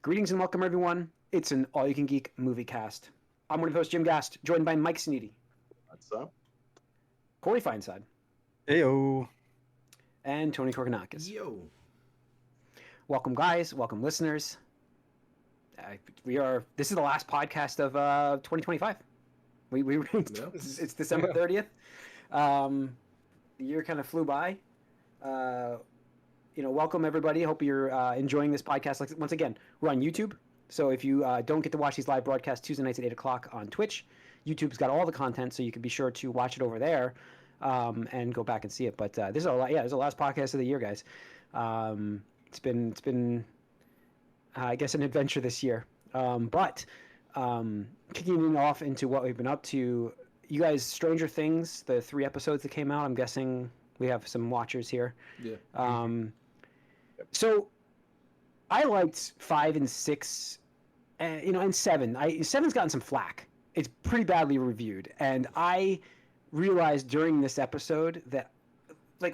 Greetings and welcome, everyone. It's an all-you-can-geek movie cast. I'm one of the hosts, Jim Gast, joined by Mike Sneedy, What's up? Corey Feinside, Heyo. and Tony Korkanakis. Yo. Welcome, guys. Welcome, listeners. This is the last podcast of 2025. It's December 30th. The year kind of flew by. Welcome everybody. Hope you're enjoying this podcast. Once again, we're on YouTube. So if you don't get to watch these live broadcasts Tuesday nights at 8 o'clock on Twitch, YouTube's got all the content, so you can be sure to watch it over there and go back and see it. But this is this is the last podcast of the year, guys. It's been I guess an adventure this year. But kicking off into what we've been up to, you guys, Stranger Things, the 3 episodes that came out, I'm guessing we have some watchers here. Yeah. So I liked 5 and 6, and 7. 7's gotten some flack. It's pretty badly reviewed, and I realized during this episode that,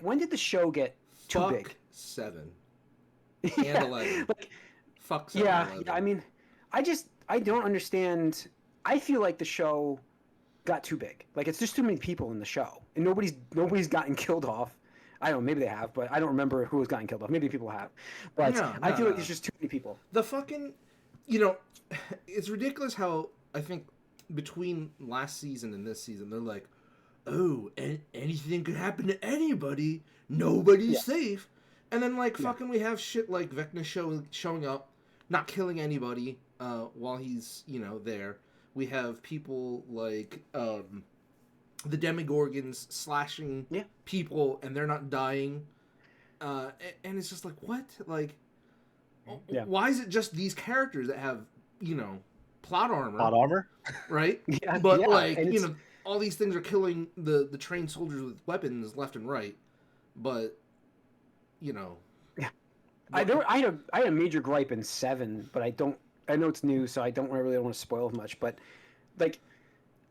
when did the show get too big? 7 Yeah, and 11. Fuck 7 Yeah, and 11. I mean, I don't understand. I feel like the show got too big. It's just too many people in the show, and nobody's gotten killed off. I don't know, maybe they have, but I don't remember who has gotten killed off. Maybe people have. But I feel like there's just too many people. The fucking, it's ridiculous how I think between last season and this season, they're like, oh, anything could happen to anybody. Nobody's safe. And then, fucking we have shit like Vecna showing up, not killing anybody while he's, there. We have people like the Demogorgons slashing people and they're not dying. And it's just like, what? Why is it just these characters that have, plot armor? Plot armor? Right? Yeah, But, yeah, all these things are killing the trained soldiers with weapons left and right. But, Yeah. I had a major gripe in 7, but I know it's new, so I don't really want to spoil much, but,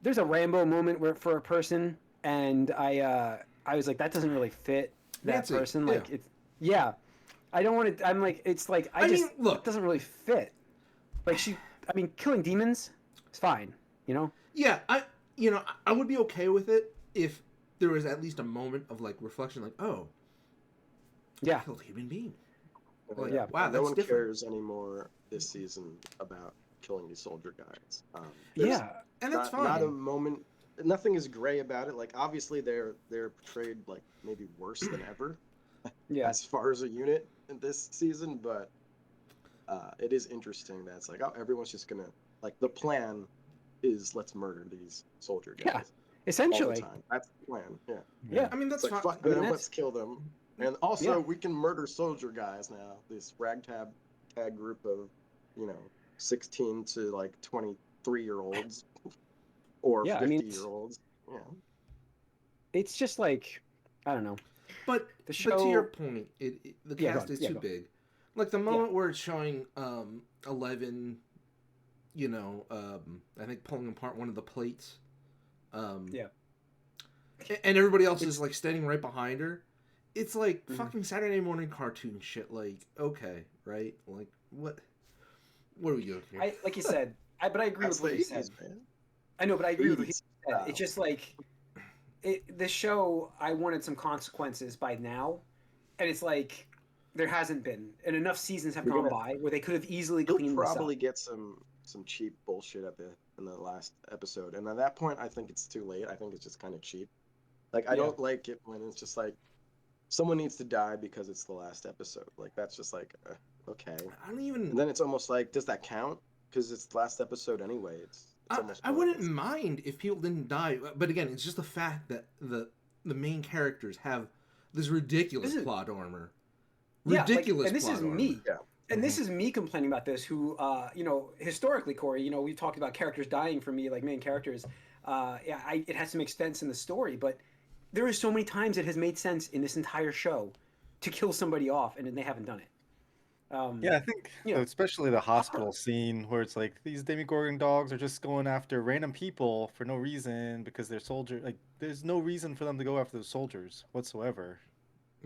there's a Rambo moment for a person, and I was like, that doesn't really fit that person. Yeah. I don't want to. I'm like, it's like look, it doesn't really fit. Killing demons is fine, Yeah, I would be okay with it if there was at least a moment of reflection, oh, yeah, killed a human being. Wow, no that's one different. cares anymore this season about killing these soldier guys. And that's fine. Not a moment. Nothing is gray about it. Obviously they're portrayed maybe worse than ever. Yeah. As far as a unit in this season, but it is interesting that it's everyone's just gonna the plan is let's murder these soldier guys. Yeah, essentially. All the time. That's the plan. Yeah. Yeah. I mean, that's fine. Fuck them, let's kill them. And also, we can murder soldier guys now. This ragtag group of, 16 to 23-year-olds or 50-year-olds. Yeah. It's just I don't know. But the show. But to your point, the cast is too big. The moment where it's showing 11, I think pulling apart one of the plates. And everybody else is standing right behind her. It's fucking Saturday morning cartoon shit. Okay, right? What are we doing here? Like you said, but I agree with what you said. I know, but I agree with what you said. It's just the show, I wanted some consequences by now, and it's there hasn't been, and enough seasons have gone by where they could have easily cleaned this up. You'll probably get some cheap bullshit in the last episode, and at that point, I think it's too late. I think it's just kind of cheap. I don't like it when it's just someone needs to die because it's the last episode. That's just okay. I don't even. And then it's almost does that count? Because it's the last episode anyway. I wouldn't mind if people didn't die, but again, it's just the fact that the main characters have this ridiculous plot armor. Ridiculous. And this is me. Yeah. And this is me complaining about this. Who, historically, Corey, we've talked about characters dying for me, main characters. It has to make sense in the story, but there are so many times it has made sense in this entire show to kill somebody off, and they haven't done it. I think especially the hospital scene where it's these Demogorgon dogs are just going after random people for no reason because they're soldiers. There's no reason for them to go after the soldiers whatsoever.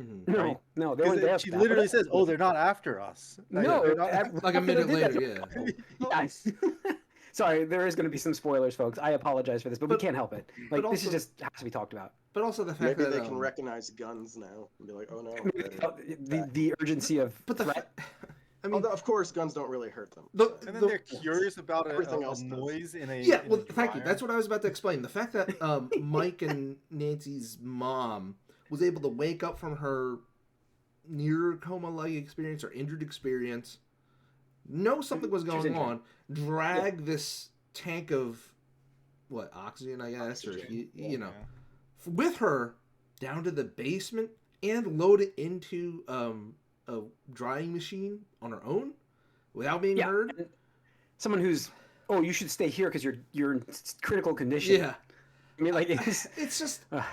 Mm-hmm. No, Right? no, they weren't there. She for that, literally but- says, "Oh, they're not after us." No, they're not. Like a minute they did later, that. yeah. Yes. Sorry, there is going to be some spoilers, folks. I apologize for this, but we can't help it. Like, but this is also- just has to be talked about. But also the fact Maybe that they can recognize guns now and be like, "Oh no." Maybe they felt the urgency of But the threat. I mean, Although, of course, guns don't really hurt them. And then they're curious about Everything a else does. noise in a yeah. in Well, a thank you. dryer. That's what I was about to explain. The fact that Mike and Nancy's mom was able to wake up from her near coma-like experience or injured experience, know something was going on, drag this tank of oxygen, I guess, or you know, with her down to the basement and load it into a drying machine on her own without being heard. And someone who's, oh, you should stay here because you're in critical condition. Yeah, I mean, like it's just Yeah.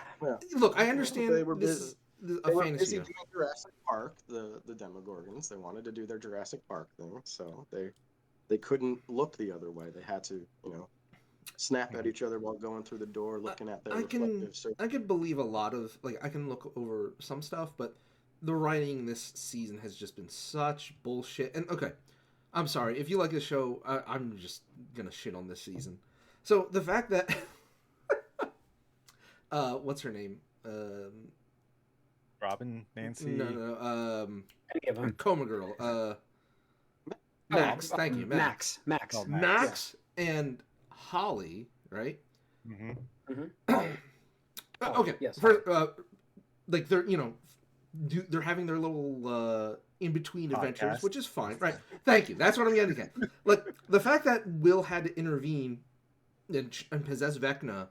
look. I understand They were this busy. is They a were fantasy. busy doing Jurassic Park, the Demogorgons. They wanted to do their Jurassic Park thing, so they couldn't look the other way. They had to, snap at each other while going through the door, looking at their reflective surface. I can believe a lot of I can look over some stuff, but the writing this season has just been such bullshit. And okay, I'm sorry if you like this show. I'm just gonna shit on this season. So the fact that what's her name? Robin, Nancy. No. any of them. Coma Girl. Max. Thank you, Max. Max. Oh, Max and Holly, right? Mm-hmm. Okay. Yes. First, like they're they're having their little in between adventures, Podcast. which is fine, right? Thank you. That's what I'm getting at. Like the fact that Will had to intervene and possess Vecna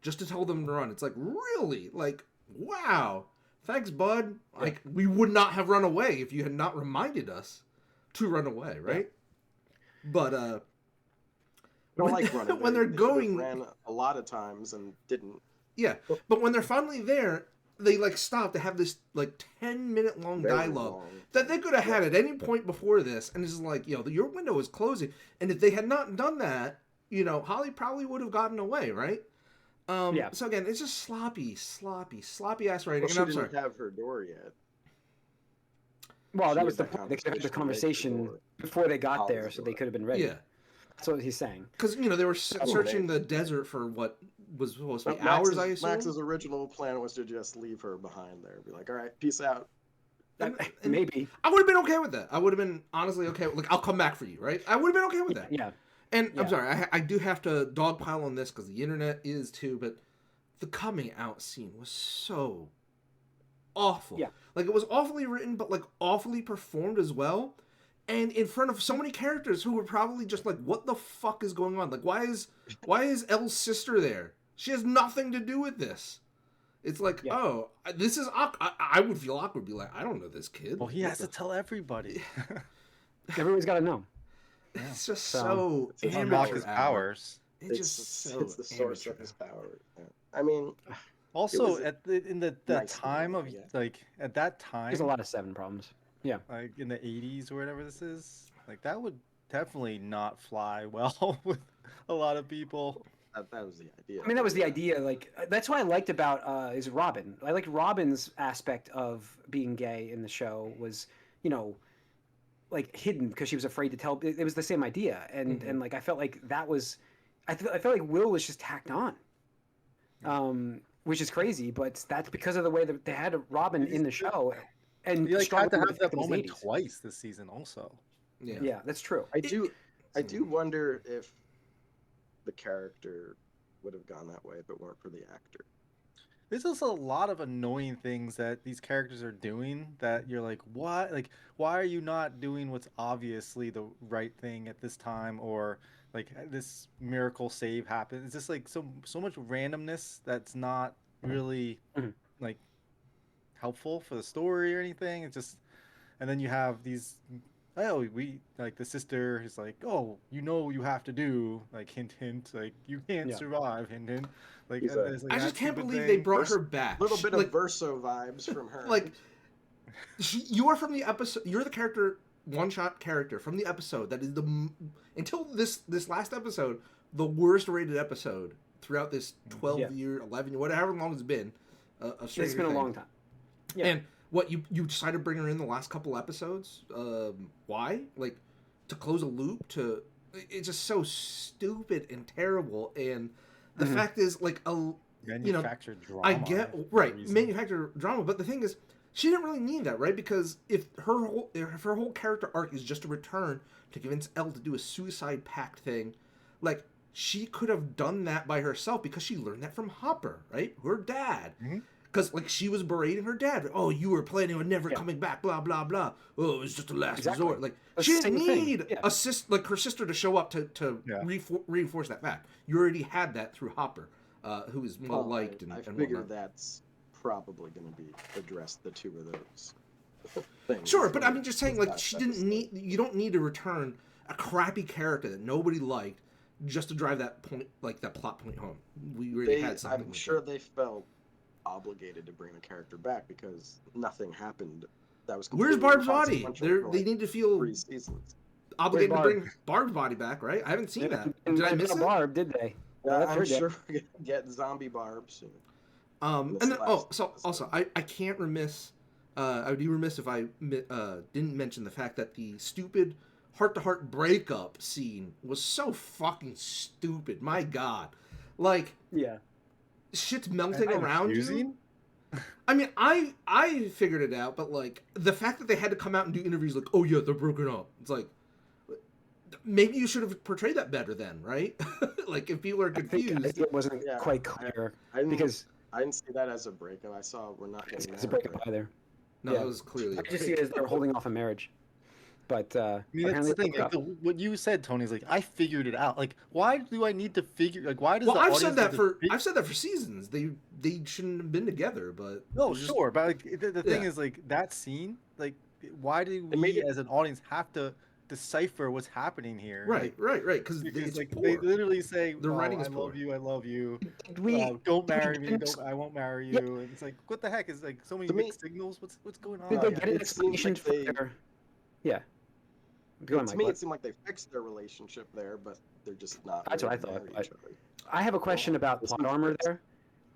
just to tell them to run. It's like really, like wow. Thanks, bud. Like we would not have run away if you had not reminded us to run away, right? Yeah. But Don't like running. when they're going, ran a lot of times and didn't. Yeah, but when they're finally there, they stop to have this 10-minute long dialogue that they could have had at any point before this, and it's like, your window is closing, and if they had not done that, Holly probably would have gotten away, right? So again, it's just sloppy ass writing. Well, and she I'm sorry. didn't have her door yet. Well, that She was had the point. They could have had the conversation door. before they got Holly's there, so door. they could have been ready. Yeah, That's what he's saying. because they were searching the desert for what was supposed to be But hours. I assume. Max's original plan was to just leave her behind there, be like, "All right, peace out." And Maybe. I would have been okay with that. I would have been honestly okay. I'll come back for you, right? I would have been okay with that. Yeah. And Yeah. I'm sorry, I do have to dogpile on this because the internet is too, but the coming out scene was so awful. Yeah. It was awfully written, but awfully performed as well. And in front of so many characters who were probably just what the fuck is going on? Why is Elle's sister there? She has nothing to do with this. It's oh, this is awkward. I would feel awkward, be like, I don't know this kid. Well, he has to tell everybody. Everyone's got to know. It's just So, so to unlock his amateur hour. powers. It's just so it's the source amateur of his power. Yeah. I mean, Also, was in the nice time of yeah. at that time, There's a lot of 7 problems. Yeah. in the 80s or whatever this is, that would definitely not fly well with a lot of people. that was the idea. I mean, that was the idea. That's what I liked about is Robin. I liked Robin's aspect of being gay in the show was, hidden because she was afraid to tell. It was the same idea, and I felt like that was, I felt like Will was just tacked on, which is crazy. But that's because of the way that they had Robin in the show, and You had to have that in the moment 80s. twice this season, also. Yeah, that's true. I do wonder if the character would have gone that way if it weren't for the actor. There's also a lot of annoying things that these characters are doing that you're like, what? Why are you not doing what's obviously the right thing at this time? Or this miracle save happens. It's just so much randomness that's not really helpful for the story or anything. It's just, and then you have these, the sister is you have to do, hint, hint, you can't survive, hint, hint. I just can't believe they brought her back. A little bit of Verso vibes from her. You are from the episode. You're the character, one-shot character from the episode that is until this last episode, the worst rated episode throughout this 12 year, 11 year, whatever long it's been. It's been a long time. Yeah. And what you decided to bring her in the last couple episodes. Why? Like to close a loop? To it's just so stupid and terrible. And the fact is, like Manufactured drama. I get manufactured drama, but the thing is, she didn't really need that, right? Because if her whole character arc is just a return to convince Elle to do a suicide pact thing, like she could have done that by herself because she learned that from Hopper, right? Her dad. Because like she was berating her dad. Oh, you were planning on never coming back. Blah blah blah. Oh, it was just a last resort. Like she didn't need her sister to show up to reinforce that fact. You already had that through Hopper, who is well liked and I and figure whatnot. that's probably going to be addressed. The two of those things. Sure, but I mean, just saying, like she didn't need. You don't need to return a crappy character that nobody liked just to drive that point, like that plot point home. We already had something. I'm sure they felt obligated to bring the character back because nothing happened. That was Where's Barb's body? inconsequential for, They need to feel 3 seasons. obligated to bring Barb's body back, right? I haven't seen that. Did I miss it? Barb, did they? I'm sure we're gonna get zombie Barb soon. And then, I can't remiss. I would be remiss if I didn't mention the fact that the stupid heart-to-heart breakup scene was so fucking stupid. My God, like shit's melting around you. I mean, I figured it out, but like the fact that they had to come out and do interviews like, oh yeah, they're broken up. It's like maybe you should have portrayed that better then, right? Like if people are confused, I think it wasn't quite clear because I didn't see that as a breakup. I saw we're not getting it's a breakup either. No, it was clearly. I just see it as they're holding off a marriage. But I mean, that's the thing. Like, what you said, Tony, is like I figured it out. Like, why do I need to figure? Like, why does? Well, the I've audience said that need to I've said that for seasons. They shouldn't have been together, but no, sure. But like the thing is, like that scene, like why do we as an audience have to decipher what's happening here? Right, like, right. Because like, they literally say, the writing is I love you, I love you. Don't marry me. I won't marry you. And it's like, what the heck is like so many mixed signals? What's going on? Did they get an explanation for their? Yeah. To me, it seemed like they fixed their relationship there, but they're just not. That's what I thought. I have a question about plot armor there.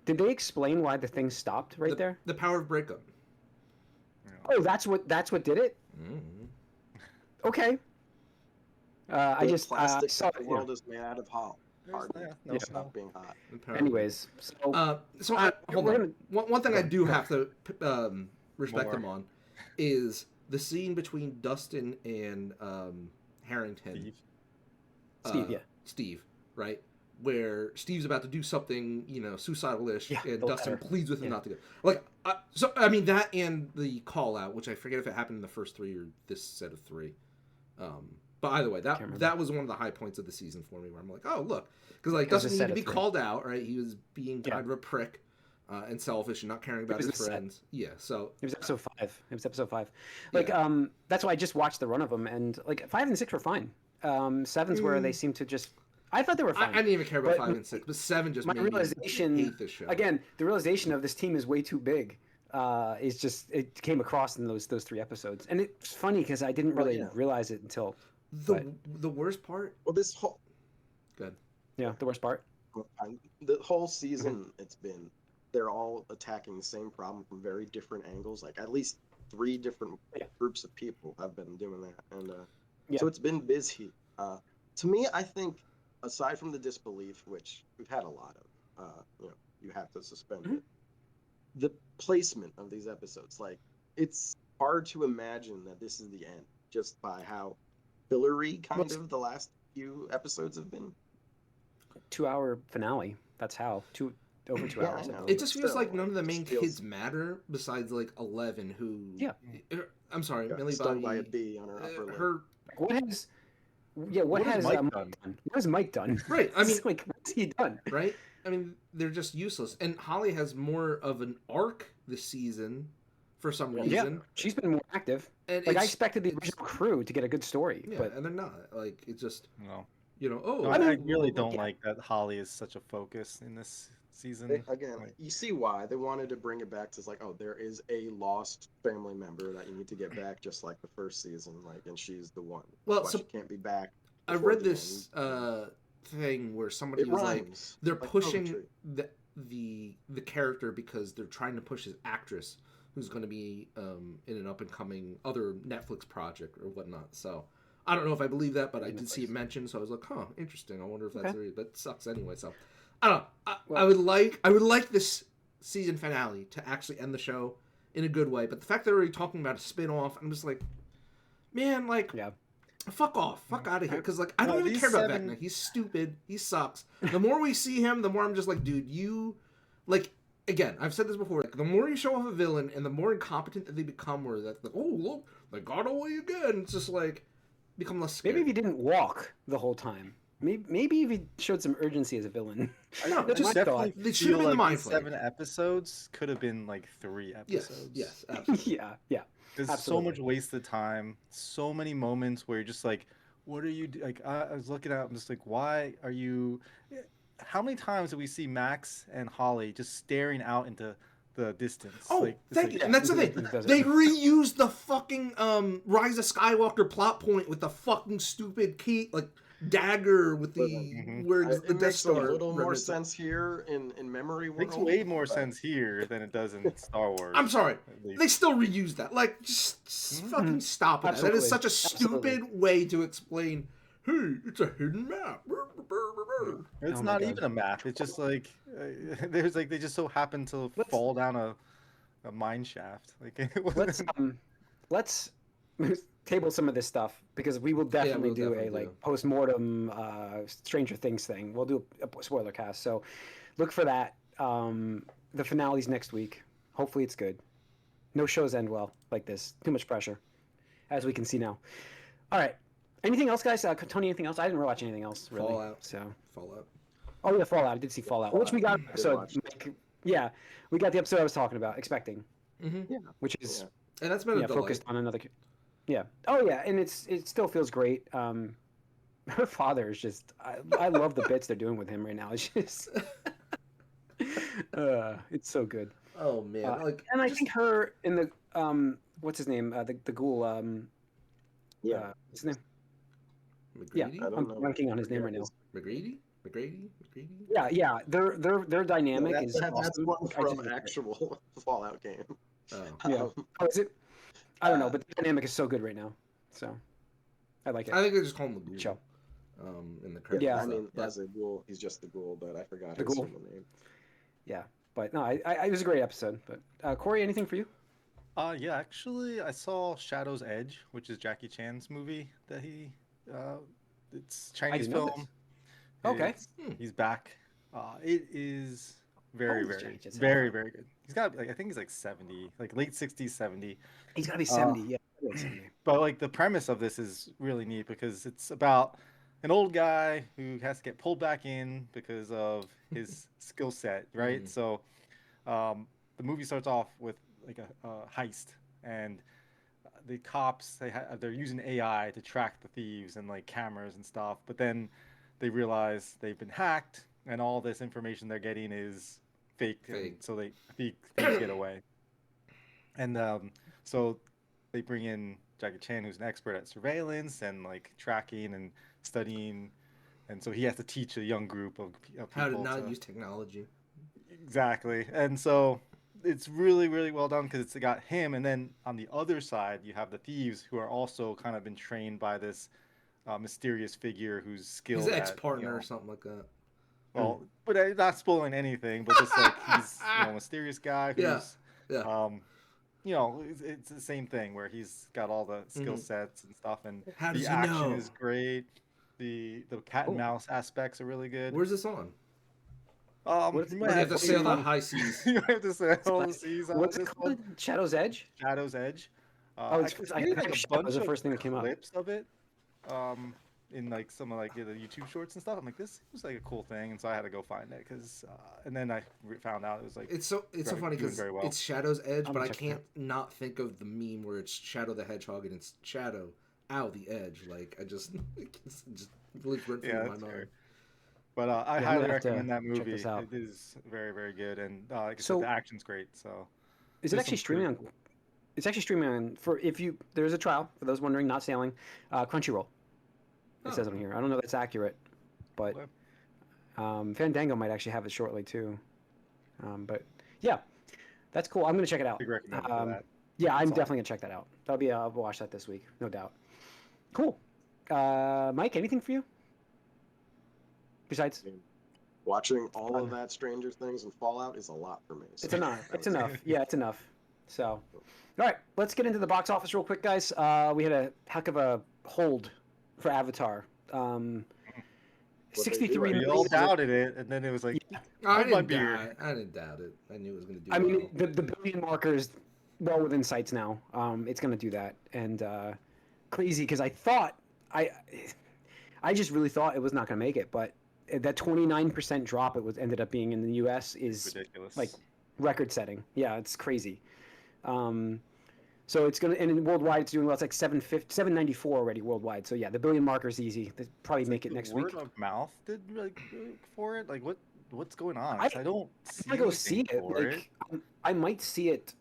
Did they explain why the thing stopped right there? The power of breakup. Oh, that's what did it. Okay. I just plastic saw the world is made out of hot. Stop being hot. Anyways, hold on. One thing I do have to respect them on is the scene between Dustin and Harrington. Steve, right? Where Steve's about to do something, suicidal-ish, and Dustin pleads with him not to go. Like, I mean, that and the call-out, which I forget if it happened in the first 3 or this set of 3. But either way, that was one of the high points of the season for me, where I'm like, oh, look. Because, like, Dustin needed to be called out, right? He was being kind of a prick and selfish and not caring about his friends. Yeah, so... It was episode 5. Like, that's why I just watched the run of them, and, like, 5 and 6 were fine. 7's where they seem to just... I thought they were fine. I didn't even care about 5 and 6, but 7 just made me hate this show. Again, the realization of this team is way too big is just... It came across in those 3 episodes. And it's funny, because I didn't really realize it until... The worst part... Well, this whole... Good. Yeah, the worst part. The whole season, it's been... They're all attacking the same problem from very different angles. Like, at least 3 different groups of people have been doing that. And so it's been busy. To me, I think, aside from the disbelief, which we've had a lot of, you have to suspend it, the placement of these episodes, like, it's hard to imagine that this is the end, just by how fillery kind of the last few episodes have been. 2-hour finale. That's how. Over 2 hours. It just feels like none of the main kids matter besides like 11, who. Yeah. I'm sorry, Millie stung Bobby. by a bee on her upper lip. What has Mike done? What has Mike done? Right. I mean, like, what's he done? Right. I mean, they're just useless. And Holly has more of an arc this season, for some reason. Yeah, she's been more active. And like I expected the original crew to get a good story, but and they're not. Like it's just no. I really don't like that Holly is such a focus in this season. You see why they wanted to bring it back to like, there is a lost family member that you need to get back, just like the first season, like, and she's the one. Well, so she can't be back. I read this thing where somebody was like, they're pushing the character because they're trying to push his actress who's going to be in an up and coming other Netflix project or whatnot. So I don't know if I believe that, but I did see it mentioned, so I was like, huh, interesting. I wonder if that's Okay. that sucks anyway. So I don't know. I would like this season finale to actually end the show in a good way, but the fact that they're already talking about a spin-off, I'm just like, man, like, Yeah. fuck off, fuck out of here, because like I don't No, even these care about seven- Vecna. He's stupid. He sucks. The more we see him, the more I'm just like, dude, you, like, again, I've said this before. Like, the more you show off a villain, and the more incompetent that they become, where that's like, oh look, they got away again. It's just like become less scary. Maybe if he didn't walk the whole time. Maybe if he showed some urgency as a villain. I know. That's Just my definitely thought. They should have feel been the like Mind these Flayer. 7 episodes could have been like 3 episodes. Yes, absolutely. Yeah. There's absolutely. so much wasted time, so many moments where you're just like, what are you like? I was looking at, I'm just like, why are you? How many times do we see Max and Holly just staring out into the distance? Oh, like, it's thank like, you. And that's the thing. They reused the fucking Rise of Skywalker plot point with the fucking stupid key, like dagger with the where the It Death makes a Star little more remnants. sense here in memory world. Makes way more but- sense here than it does in Star Wars. I'm sorry. at least. They still reuse that. Like, just fucking stop it. That Absolutely. is such a stupid way to explain. Hey, it's a hidden map. It's Oh my not God. even a map. It's just like there's like they just so happen to fall down a mine shaft. Like it wasn't- Let's table some of this stuff because we will definitely do a like post-mortem Stranger Things thing. We'll do a spoiler cast, so look for that. The finale's next week. Hopefully it's good. No shows end well like this. Too much pressure, as we can see now. All right. Anything else, guys? Tony, anything else? I didn't watch anything else really. Fallout. Oh yeah, Fallout. I did see Fallout, which we got. So yeah, we got the episode I was talking about, expecting, which is And that's been a delay. focused on another. Yeah. Oh yeah, and it still feels great. Her father is just. I love the bits they're doing with him right now. It's just. It's so good. Oh man, like, and I think her in the what's his name? The ghoul. What's his name? McGrady? I don't I'm know. blanking on his name right now. McGrady? Yeah. Their dynamic is That's awesome. one I just from love it. actual Fallout game. Oh. Yeah. Oh, is it? I don't know, but the dynamic is so good right now. So I like it. I think they just call him the ghoul. Show. In the credits. Yeah. I mean, Yeah. as a ghoul, he's just the ghoul, but I forgot The his ghoul. full name. Yeah, but no, it was a great episode. But Corey, anything for you? Yeah, actually, I saw Shadow's Edge, which is Jackie Chan's movie that he. It's Chinese didn't know film. this. Okay. He's back. It is very, Old is very, Jackie Chan? very, very good. He's got like I think he's like 70, like late 60s, 70. He's got to be 70. Yeah, like 70. But like the premise of this is really neat because it's about an old guy who has to get pulled back in because of his skill set, right? Mhm. So the movie starts off with like a heist, and the cops they're using AI to track the thieves and like cameras and stuff, but then they realize they've been hacked and all this information they're getting is fake. And so the thieves get away. And so they bring in Jackie Chan, who's an expert at surveillance and like tracking and studying, and so he has to teach a young group of people How to not use technology. Exactly. And so it's really, really well done because it's got him, and then on the other side you have the thieves who are also kind of been trained by this mysterious figure who's skilled His at, ex-partner or something like that. well, but not spoiling anything, but just like he's a mysterious guy who's it's the same thing where he's got all the skill sets and stuff, and How does the he action know? is great. The cat and mouse aspects are really good. Where's this on? You might You have to sail to the high seas. you have to sail the seas on What's it this called? one. Shadow's Edge? Shadow's Edge. Oh, it's I've I seen, think like, a Shadow was bunch the of first thing that came up. clips of it, in like some of like the YouTube shorts and stuff. I'm like, this was like a cool thing, and so I had to go find it because, and then I found out it was like It's so funny doing because very well. it's Shadow's Edge, I'm but I gonna check it can't not think of the meme where it's Shadow the Hedgehog and it's Shadow, ow, the edge. Like I just, it's just really went through Yeah, my that's mind. fair. But I I'm highly gonna have to recommend that check movie. this out. It is very, very good, and like I So- said, the action's great. So Is it There's actually some streaming pretty on? It's actually streaming on there's a trial for those wondering, not sailing, Crunchyroll. It says on here. I don't know if that's accurate, but Okay. Fandango might actually have it shortly too. But yeah, That's cool. I'm gonna check it out. Big recommend for that. Yeah, I'm That's definitely gonna check that out. That'll be I'll watch that this week, no doubt. Cool. Mike, anything for you? Besides, I mean, watching all of that Stranger Things and Fallout is a lot for me. So it's enough. that It's was- enough. Yeah, it's enough. So, all right, let's get into the box office real quick, guys. We had a heck of a hold for Avatar. What they do, 63 right? We all million. doubted it, and then it was like, I hold my didn't beer. I didn't doubt it. I knew it was going to do I mean, well. the billion marker is well within sights now. It's going to do that, and crazy because I just really thought it was not going to make it, but that 29% drop ended up being in the U.S. is Ridiculous. like record setting. Yeah, it's crazy. So it's gonna, and worldwide it's doing well. It's like 794 already worldwide. So yeah, the billion marker is easy. They probably It's make like it next the week. word of mouth did like for it. Like what's going on? I- 'Cause I don't see I'm gonna go see anything it. for Like I might see it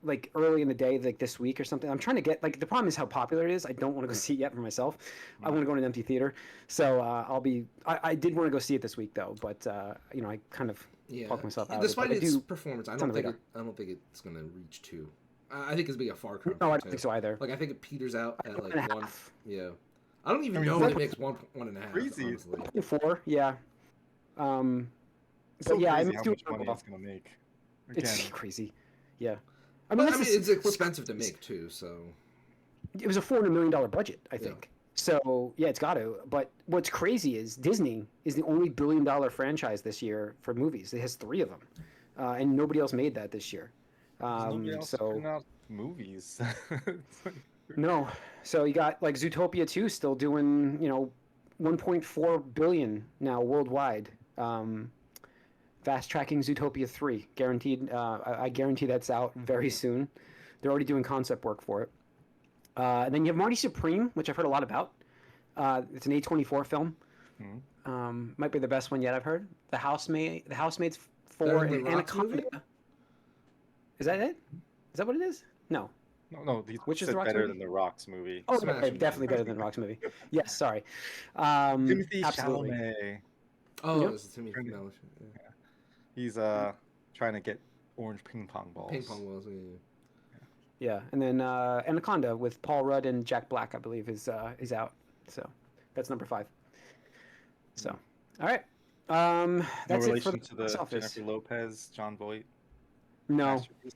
like early in the day, like this week or something. I'm trying to get like the problem is how popular it is. I don't want to go see it yet for myself. I want to go in an empty theater. So I did want to go see it this week though, but I kind of talked myself out Despite of it. But its I do. performance, I on don't the think radar. I don't think it's going to reach 2. I think it's going to be a far cry. No, I don't think so either. Like I think it peters out at One like and a 1. half. Yeah. I don't even I mean, know when that's it makes one and a half. crazy. Honestly. 4, yeah. It's so But yeah, crazy I'm how doing much money well. it's gonna make. It's Again, crazy. Yeah. But, this is- it's expensive to make too. So It was a $400 million budget, I think. So yeah, it's got to. But what's crazy is Disney is the only billion-dollar franchise this year for movies. It has 3 of them, and nobody else made that this year. there's nobody else So putting out movies. It's like- no, so you got like Zootopia 2 still doing 1.4 billion now worldwide. Fast tracking Zootopia 3, guaranteed. I guarantee that's out very soon. They're already doing concept work for it. And then you have Marty Supreme, which I've heard a lot about. It's an A24 film. Might be the best one yet I've heard. The Housemaid's 4 Better than and the Rock's Anaconda. movie? Is that it? Is that what it is? No. No, he Which is said the Rock's better movie? than the Rock's movie. Oh, Smash okay, movie. definitely better than Rock's movie. Yes, sorry. Timothy Absolutely. Chalamet. oh, Yep. it's a Timmy Trying to- Chalamet. He's trying to get orange ping pong balls. Ping pong balls. Yeah. Yeah, and then Anaconda with Paul Rudd and Jack Black, I believe, is out. So that's number 5. So, all right. No That's it for relation the to box the office. Jennifer Lopez, John Voight. No, masterpiece?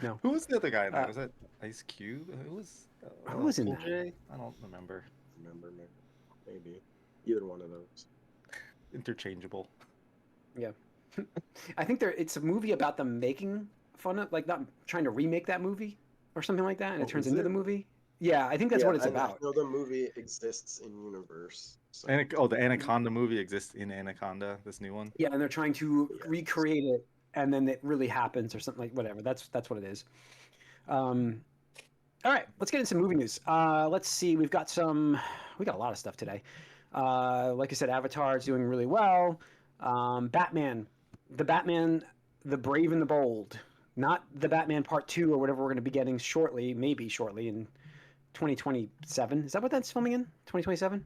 No. Who was the other guy in that? Uh, Was that Ice Cube? Who was? Who was in Cool that? J? I don't remember. Remember, maybe either one of those. Interchangeable. I think it's a movie about them making fun of, like, not trying to remake that movie or something like that, and Oh, it turns is into it? the movie. Yeah, I think that's what it's I about. know the movie exists in universe. So. The Anaconda movie exists in Anaconda. This new one. Yeah, and they're trying to Yes. recreate it, and then it really happens or something like whatever. That's what it is. All right, let's get into some movie news. Let's see, we got a lot of stuff today. Like I said, Avatar is doing really well. Batman, the Brave and the Bold, not the Batman Part 2 or whatever we're going to be getting shortly, maybe shortly in 2027. Is that what that's filming in? 2027?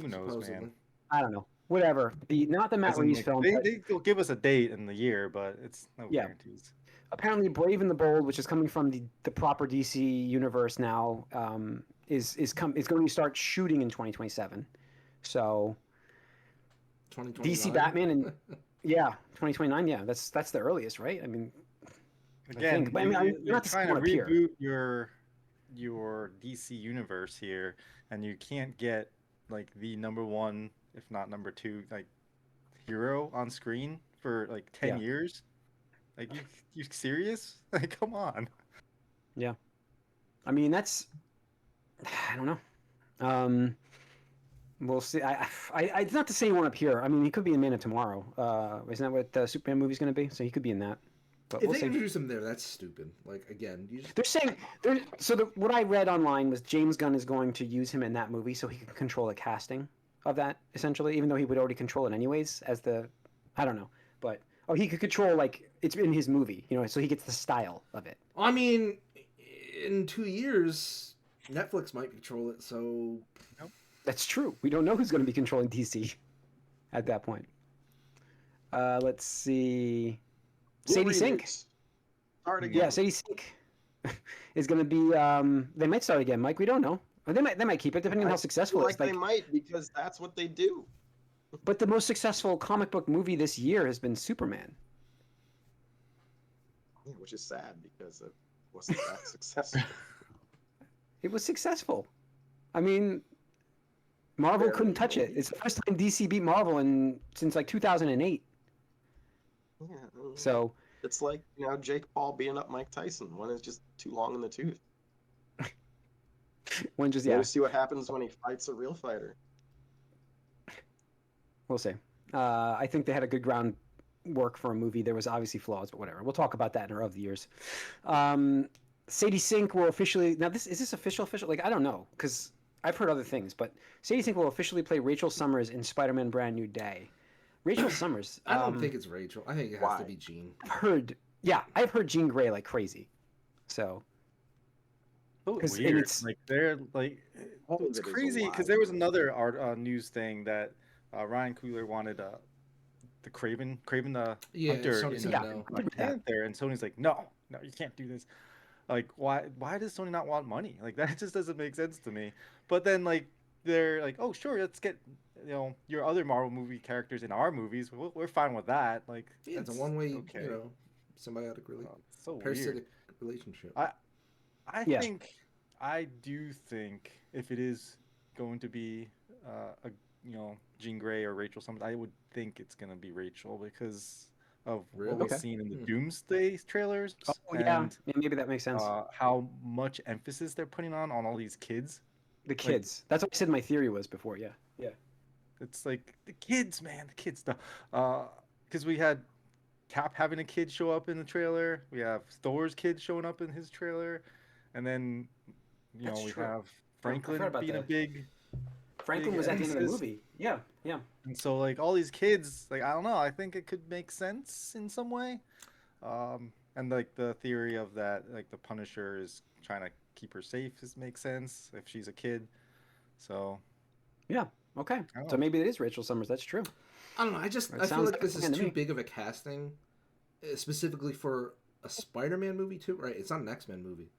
Who knows, Supposedly. man? I don't know. Whatever. Not the Matt As in, Reeves like, film. but they'll give us a date in the year, but it's no Yeah. guarantees. apparently Brave and the Bold, which is coming from the proper DC universe now, is going to start shooting in 2027. So 2029. DC Batman and 2029. Yeah, that's the earliest, right? I mean, Again, think, but I mean, you're not to trying to spoil it here. reboot your DC universe here, and you can't get like the number 1, if not number 2, like hero on screen for like 10 Yeah. years. Like you serious? Like come on. I mean that's I don't know. We'll see. It's not to say he won't appear. I mean, he could be in Man of Tomorrow. Isn't that what the Superman movie's going to be? So he could be in that. But If we'll they see. introduce him there, that's stupid. Like again, you just They're saying what I read online was James Gunn is going to use him in that movie so he can control the casting of that essentially, even though he would already control it anyways as I don't know, but he could control like it's in his movie, so he gets the style of it. I mean, in 2 years, Netflix might control it. So That's true. We don't know who's going to be controlling DC at that point. Let's see. Sadie Sink. Start again. Yeah, Sadie Sink is going to be. They might start again, Mike. We don't know. Or they might keep it depending on how successful feel it is. like they might, because that's what they do. But the most successful comic book movie this year has been Superman. Yeah, which is sad because it wasn't that successful. It was successful. I mean, Marvel couldn't touch it. It's the first time DC beat Marvel since like 2008. Yeah. So it's like, Jake Paul beating up Mike Tyson. One is just too long in the tooth. one just We'll see what happens when he fights a real fighter. We'll see. I think they had a good groundwork for a movie. There was obviously flaws, but whatever. We'll talk about that in our other years. Sadie Sink will officially is this official? Like, I don't know, because I've heard other things, but Sadie Sink will officially play Rachel Summers in Spider-Man: Brand New Day. Rachel Summers. I don't think it's Rachel. I think it has to be Jean. I've heard Jean Grey like crazy. So. Because weird. Like they're like, it's crazy because there was another news thing that Ryan Coogler wanted the Craven the Hunter in Black Panther, and Sony's like, no, you can't do this. Like, why does Sony not want money? Like, that just doesn't make sense to me. But then like they're like, oh sure, let's get your other Marvel movie characters in our movies. We're fine with that. Like, yeah, it's a one-way symbiotic parasitic relationship. I do think if it is going to be Jean Grey or Rachel Summers, I would think it's going to be Rachel because of what we've seen in the Doomsday trailers. Oh, yeah, maybe that makes sense. How much emphasis they're putting on all these kids. The kids. That's what I said my theory was before, yeah. It's like the kids, man, the kids stuff. Because we had Cap having a kid show up in the trailer. We have Thor's kid showing up in his trailer. And then, we have Franklin being a big... Franklin was at the end of the movie. Yeah. And so, like, all these kids, like, I don't know. I think it could make sense in some way. And, like, the theory of that, like, the Punisher is trying to keep her safe makes sense if she's a kid. So... Yeah, okay. So maybe it is Rachel Summers. That's true. I don't know. I feel like this is too big of a casting, specifically for a Spider-Man movie, too. Right? It's not an X-Men movie.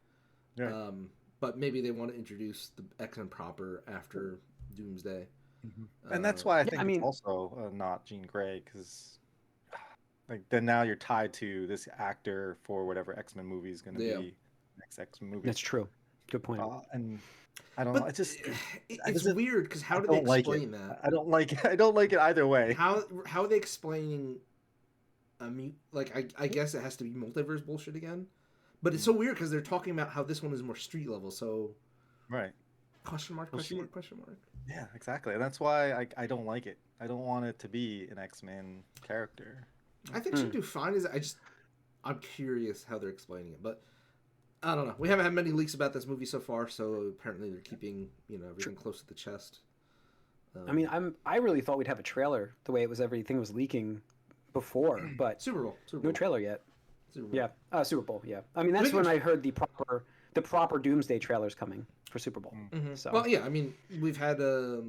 Yeah. But maybe they want to introduce the X-Men proper after Doomsday. Mm-hmm. And that's why I think it's also not Jean Grey, because like then now you're tied to this actor for whatever X-Men movie is going to be next X-Men movie. That's true. Good point. And I don't know. It's weird because how do they explain that? I don't like it either way. How are they explaining? I guess it has to be multiverse bullshit again. But it's so weird because they're talking about how this one is more street level. So, right? Question mark? Yeah, exactly. And that's why I don't like it. I don't want it to be an X-Men character. I think she'd do fine. I'm curious how they're explaining it, but I don't know. We haven't had many leaks about this movie so far, so apparently they're keeping everything close to the chest. I really thought we'd have a trailer the way everything was leaking before, but Super Bowl. No trailer yet. Yeah, Super Bowl. Yeah, I mean that's when I heard the proper Doomsday trailers coming for Super Bowl. Mm-hmm. So. Well, yeah, I mean we've had the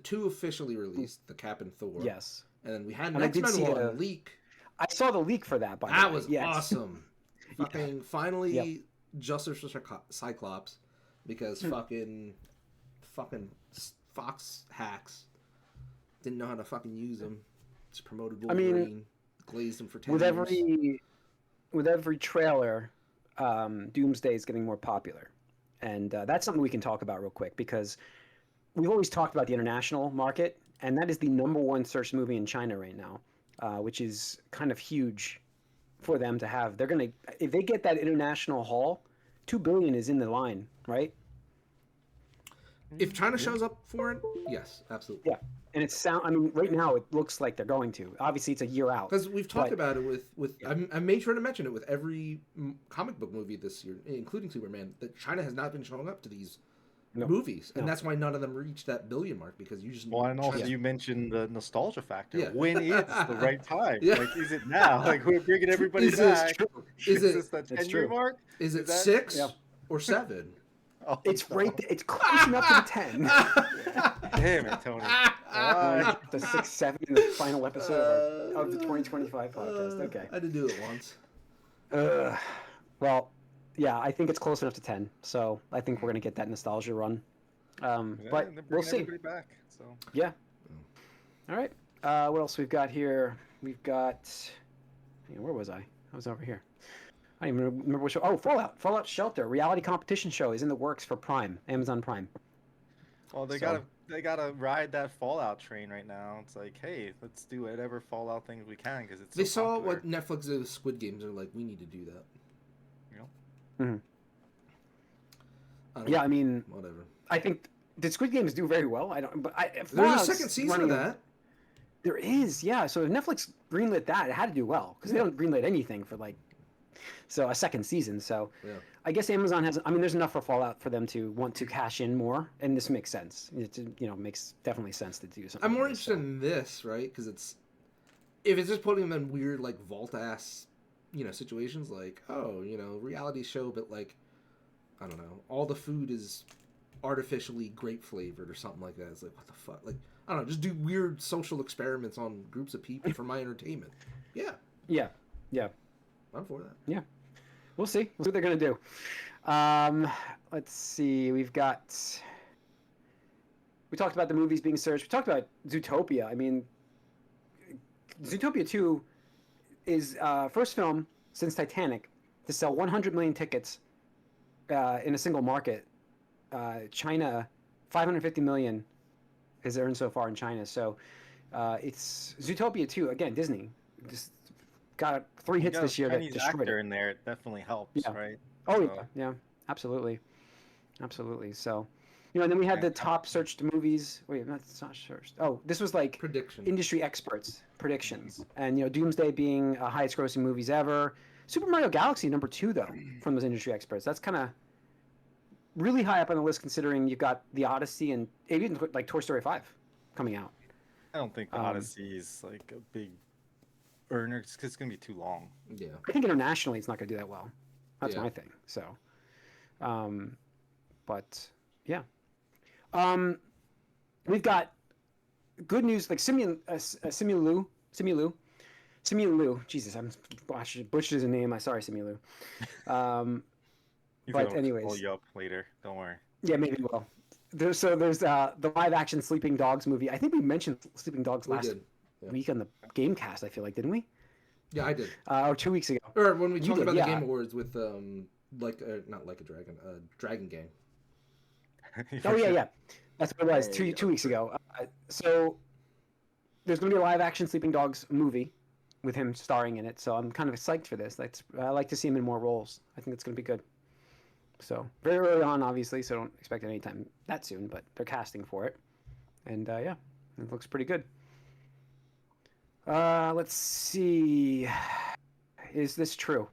two officially released, the Cap and Thor. Yes, and then we had an X-Men one leak. I saw the leak for that. That was awesome. Finally, justice for Cyclops, because fucking Fox hacks didn't know how to fucking use him. Just promoted Wolverine, glazed him for 10 years. With every trailer, Doomsday is getting more popular, and that's something we can talk about real quick because we've always talked about the international market, and that is the #1 searched movie in China right now, which is kind of huge for them to have. They're gonna, if they get that international haul, $2 billion is in the line, right? If China shows up for it, yes, absolutely. Yeah, and right now it looks like they're going to. Obviously, it's a year out. Because we've talked about it with I made sure to mention it with every comic book movie this year, including Superman, that China has not been showing up to these movies, and that's why none of them reached that billion mark, because you just. Well, and also you mentioned the nostalgia factor. Yeah. When is the right time? Yeah. Like, is it now? Like, we're bringing everybody back. Is this the 10-year mark? Is it 6 or 7? Oh, It's no. right. It's close enough to the 10. Damn it, Tony. The 6, 7 in the final episode of the 2025 podcast. Okay. I did do it once. Well, yeah, I think it's close enough to 10. So I think we're gonna get that nostalgia run. Yeah, But and they're we'll bringing see. everybody back. So Yeah. All right. What else we've got here? We've got. Where was I? I was over here. I don't even remember what show. Oh, Fallout. Fallout Shelter. Reality competition show is in the works for Prime. Amazon Prime. well, they So- gotta ride that Fallout train right now. It's like, hey, let's do whatever Fallout things we can because it's. They so saw popular. what Netflix did with Squid Games. They're like, we need to do that. You know? I don't Yeah, know. I mean, Whatever. I think did Squid Games do very well? I don't. But There's a Fallout's second season of running that. There is, yeah. So if Netflix greenlit that, it had to do well because they don't greenlit anything for a second season. So Yeah. I guess Amazon has. I mean, there's enough for Fallout for them to want to cash in more, and this makes sense. It makes definitely sense to do something. I'm more like this, interested in this, right? Because if it's just putting them in weird vault ass, situations like reality show, but I don't know, all the food is artificially grape flavored or something like that. It's like, what the fuck? I don't know, just do weird social experiments on groups of people for my entertainment. Yeah, Yeah, yeah. I'm for that. Yeah, we'll see. We'll see what they're gonna do. Let's see. We talked about the movies being searched. We talked about Zootopia. I mean, Zootopia 2 is first film since Titanic to sell 100 million tickets in a single market. China, 550 million has earned so far in China. So it's Zootopia 2 again. Disney just got 3 hits this year that Chinese destroyed actor it. in there, it definitely helps, Yeah. right? Oh So- yeah, absolutely. So, and then we had the top searched movies. Wait, it's not searched. Oh, this was like Prediction. industry experts predictions, and Doomsday being highest grossing movies ever. Super Mario Galaxy number 2 though from those industry experts. That's kind of really high up on the list considering you've got the Odyssey and even like Toy Story 5 coming out. I don't think the Odyssey is like a big earner because it's gonna be too long. Yeah. I think internationally it's not going to do that well. That's Yeah. my thing. So, but yeah, we've got good news. Like Simu Liu. Jesus, I should butcher his name. I'm sorry, Simu Liu. He's But gonna anyways. pull you up later. Don't worry. Yeah, maybe he will. There's the live action Sleeping Dogs movie. I think we mentioned Sleeping Dogs We last did. Yeah. week on the Gamecast. I feel like, didn't we? Yeah, I did. Or 2 weeks ago. Or when we You talked did, about yeah. the Game Awards with not like a dragon, Dragon Gang. Oh yeah. That's what it was. Two weeks ago. So there's going to be a live action Sleeping Dogs movie with him starring in it. So I'm kind of psyched for this. I like to see him in more roles. I think it's going to be good. So very early on, obviously. So don't expect it anytime that soon. But they're casting for it, and yeah, it looks pretty good. Let's see. Is this true?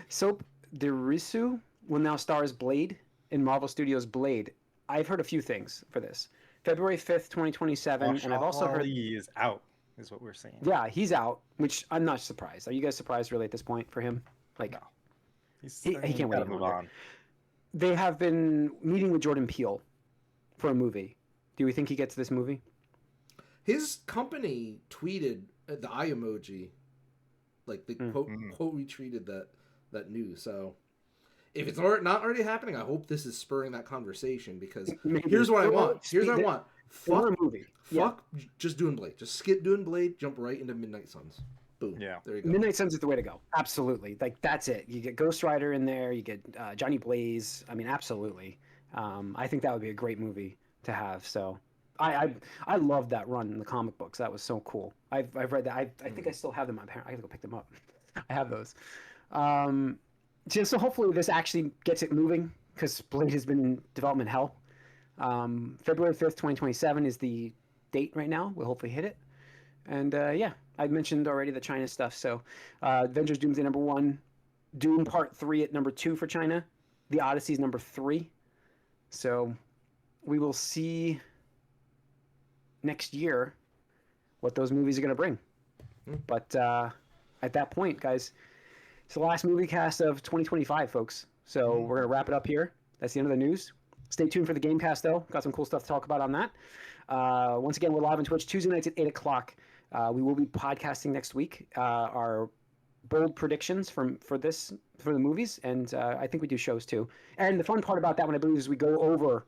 Soap Derisu will now star as Blade in Marvel Studios' Blade. I've heard a few things for this. February 5th, 2027, and I've also heard... he is out, is what we're saying. Yeah, he's out, which I'm not surprised. Are you guys surprised really at this point for him? Like, No. He can't wait gotta any move longer. on. They have been meeting with Jordan Peele for a movie. Do we think he gets this movie? His company tweeted the eye emoji, like they quote retweeted that news. So if it's not already happening, I hope this is spurring that conversation because Maybe. here's what I Well, want. Here's what I want. For Fuck, a movie. Yeah. fuck, just doing Blade. Just skip doing Blade. Jump right into Midnight Suns. Boom. Yeah. There you go. Midnight Suns is the way to go. Absolutely. Like, that's it. You get Ghost Rider in there. You get Johnny Blaze. I mean, absolutely. I think that would be a great movie to have. So I love that run in the comic books. That was so cool. I've read that. I think I still have them. I gotta go pick them up. I have those. So hopefully this actually gets it moving because Blade has been in development hell. February 5th, 2027 is the date right now. We'll hopefully hit it. And yeah, I mentioned already the China stuff. So Avengers Doomsday number 1, Doom Part 3 at number 2 for China. The Odyssey is number 3. So we will see next year what those movies are going to bring. But at that point, guys, it's the last movie cast of 2025, folks. So we're going to wrap it up here. That's the end of the news. Stay tuned for the Gamecast, though. Got some cool stuff to talk about on that. Once again, we're live on Twitch Tuesday nights at 8 o'clock. We will be podcasting next week our bold predictions for the movies, and I think we do shows too. And the fun part about that one, I believe, is we go over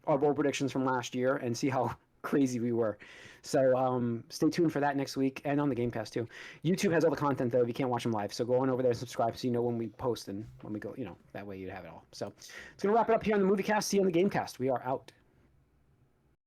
our bold predictions from last year and see how crazy we were. So stay tuned for that next week, and on the Gamecast too. YouTube has all the content though if you can't watch them live. So go on over there and subscribe so you know when we post and when we go. That way you have it all. So it's gonna wrap it up here on the Moviecast. See you on the Gamecast. We are out.